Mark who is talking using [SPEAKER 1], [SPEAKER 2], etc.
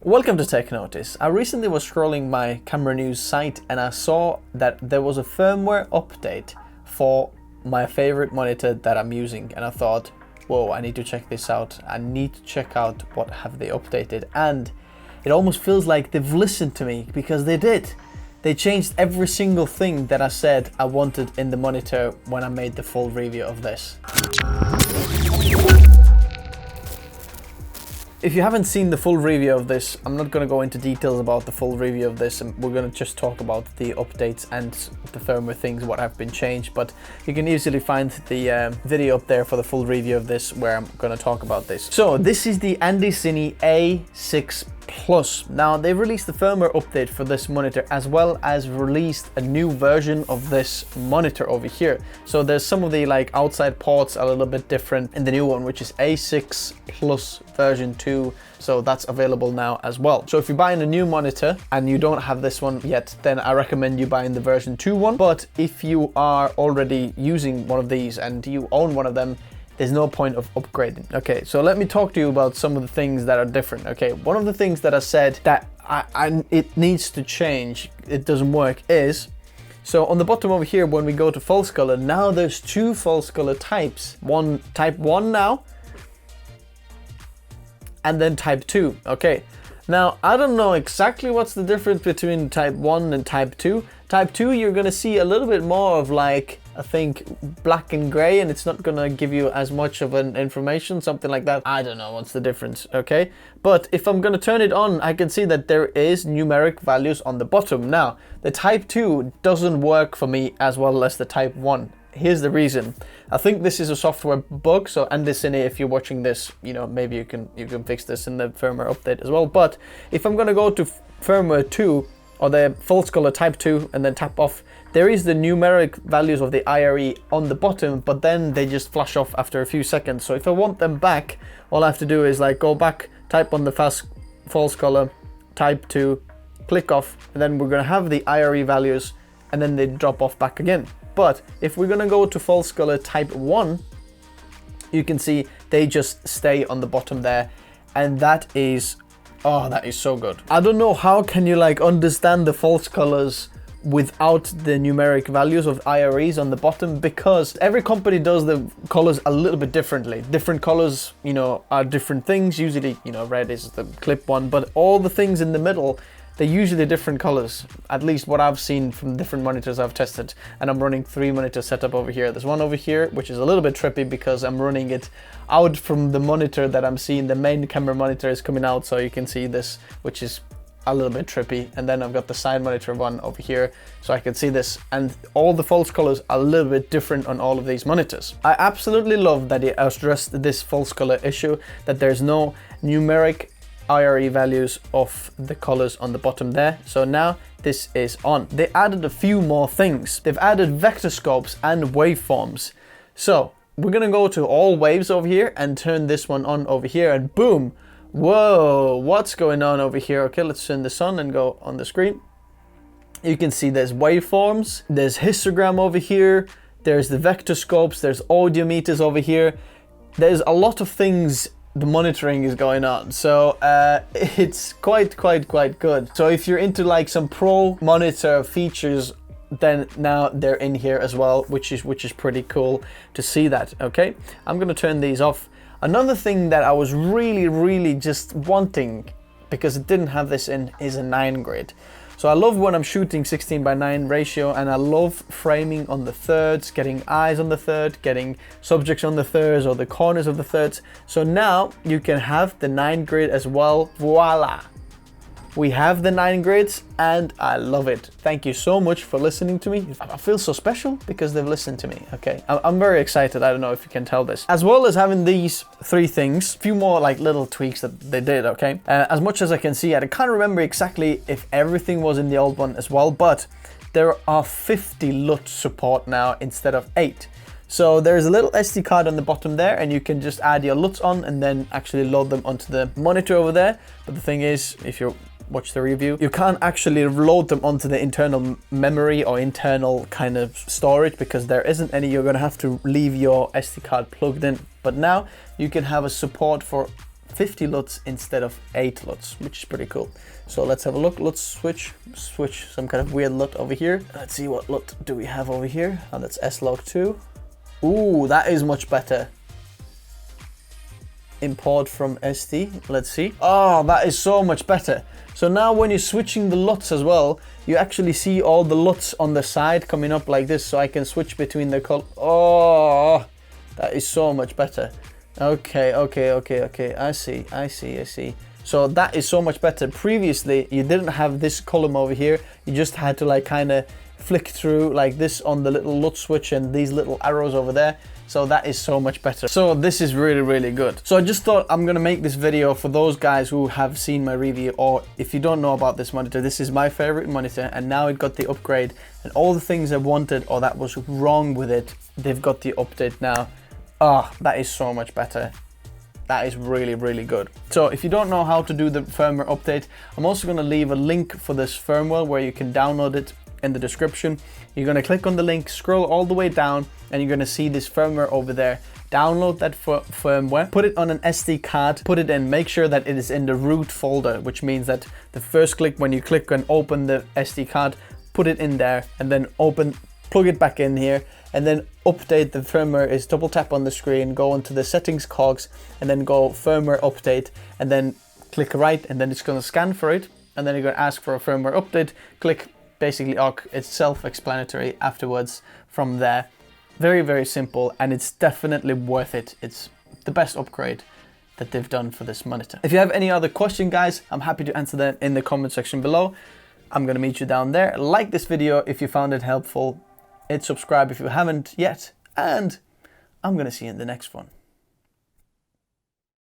[SPEAKER 1] Welcome to Tech Notice. I recently was scrolling my camera news site and I saw that there was a firmware update for my favorite monitor that I'm using, and I thought, whoa, I need to check this out. I need to check out what have they updated, and it almost feels like they've listened to me, because they did. They changed every single thing that I said I wanted in the monitor when I made the full review of this. If you haven't seen the full review of this, I'm not going to go into details about the full review of this, and we're going to just talk about the updates and the firmware things, what have been changed, but you can easily find the video up there for the full review of this where I'm going to talk about this. So this is the Andycine A6 Plus. Now they've released the firmware update for this monitor, as well as released a new version of this monitor over here. So there's some of the outside ports are a little bit different in the new one, which is A6 Plus version 2. So that's available now as well. So if you're buying a new monitor and you don't have this one yet, then I recommend you buying the version 2 one. But if you are already using one of these and you own one of them, there's no point of upgrading. Okay, so let me talk to you about some of the things that are different. Okay, one of the things that I said that it needs to change, it doesn't work, is, so on the bottom over here, when we go to false color, now there's two false color types. One, type 1 now, and then type 2, okay. Now, I don't know exactly what's the difference between type 1 and type 2. Type 2, you're gonna see a little bit more of I think black and gray, and it's not gonna give you as much of an information, something like that. I don't know what's the difference, okay? But if I'm gonna turn it on, I can see that there is numeric values on the bottom. Now, the type 2 doesn't work for me as well as the type 1. Here's the reason. I think this is a software bug, so Andycine, if you're watching this, maybe you can fix this in the firmware update as well. But if I'm gonna go to firmware 2, or the false color type 2, and then tap off, there is the numeric values of the IRE on the bottom, but then they just flash off after a few seconds. So if I want them back, all I have to do is go back, type on the false color, type 2, click off, and then we're gonna have the IRE values, and then they drop off back again. But if we're gonna go to false color type 1, you can see they just stay on the bottom there, and that is, oh, that is so good. I don't know how can you understand the false colors without the numeric values of IREs on the bottom, because every company does the colors a little bit differently. Different colors, are different things. Usually, red is the clip one, but all the things in the middle, they're usually different colors, at least what I've seen from different monitors I've tested. And I'm running 3 monitor setup over here. There's one over here, which is a little bit trippy because I'm running it out from the monitor that I'm seeing. The main camera monitor is coming out, so you can see this, which is a little bit trippy. And then I've got the side monitor one over here, so I can see this. And all the false colors are a little bit different on all of these monitors. I absolutely love that they addressed this false color issue, that there's no numeric IRE values of the colors on the bottom there. So now this is on. They added a few more things. They've added vector scopes and waveforms. So we're gonna go to all waves over here and turn this one on over here, and boom, whoa, what's going on over here? Okay, let's turn this on and go on the screen. You can see there's waveforms, there's histogram over here, there's the vector scopes, there's audio meters over here. There's a lot of things the monitoring is going on, so it's quite good. So if you're into some pro monitor features, then now they're in here as well, which is pretty cool to see that. Okay, I'm gonna turn these off. Another thing that I was really just wanting, because it didn't have this in, is a 9 grid. So I love when I'm shooting 16:9 ratio, and I love framing on the thirds, getting eyes on the third, getting subjects on the thirds or the corners of the thirds. So now you can have the 9 grid as well. Voila! We have the 9 grids, and I love it. Thank you so much for listening to me. I feel so special because they've listened to me. Okay, I'm very excited. I don't know if you can tell this. As well as having these 3 things, a few more little tweaks that they did, okay? As much as I can see, I can't remember exactly if everything was in the old one as well, but there are 50 LUT support now instead of 8. So there's a little SD card on the bottom there, and you can just add your LUTs on and then actually load them onto the monitor over there. But the thing is, if you're watch the review, you can't actually load them onto the internal memory or internal kind of storage, because there isn't any. You're gonna have to leave your SD card plugged in. But now you can have a support for 50 LUTs instead of 8 LUTs, which is pretty cool. So let's have a look. Let's switch some kind of weird LUT over here. Let's see what LUT do we have over here. Oh, that's S-Log2. Ooh, that is much better. Import from SD. Let's see. Oh, that is so much better. So now when you're switching the LUTs as well, you actually see all the LUTs on the side coming up like this, so I can switch between the color. Oh, that is so much better. Okay, I see. So that is so much better. Previously, you didn't have this column over here. You just had to like kind of flick through like this on the little LUT switch and these little arrows over there. So that is so much better. So this is really, really good. So I just thought I'm gonna make this video for those guys who have seen my review, or if you don't know about this monitor, this is my favorite monitor, and now it got the upgrade, and all the things I wanted or that was wrong with it, they've got the update now. Ah, that is so much better. That is really, really good. So if you don't know how to do the firmware update, I'm also gonna leave a link for this firmware where you can download it in the description. You're gonna click on the link, scroll all the way down, and you're gonna see this firmware over there. Download that firmware, put it on an SD card, put it in, make sure that it is in the root folder, which means that the first click when you click and open the SD card, put it in there, and then plug it back in here, and then update the firmware is double tap on the screen, go into the settings cogs, and then go firmware update, and then click right, and then it's gonna scan for it, and then you're gonna ask for a firmware update, click basically OK. It's self-explanatory afterwards from there. Very, very simple, and it's definitely worth it. It's the best upgrade that they've done for this monitor. If you have any other question, guys, I'm happy to answer them in the comment section below. I'm gonna meet you down there. Like this video if you found it helpful. Hit subscribe if you haven't yet, and I'm gonna see you in the next one.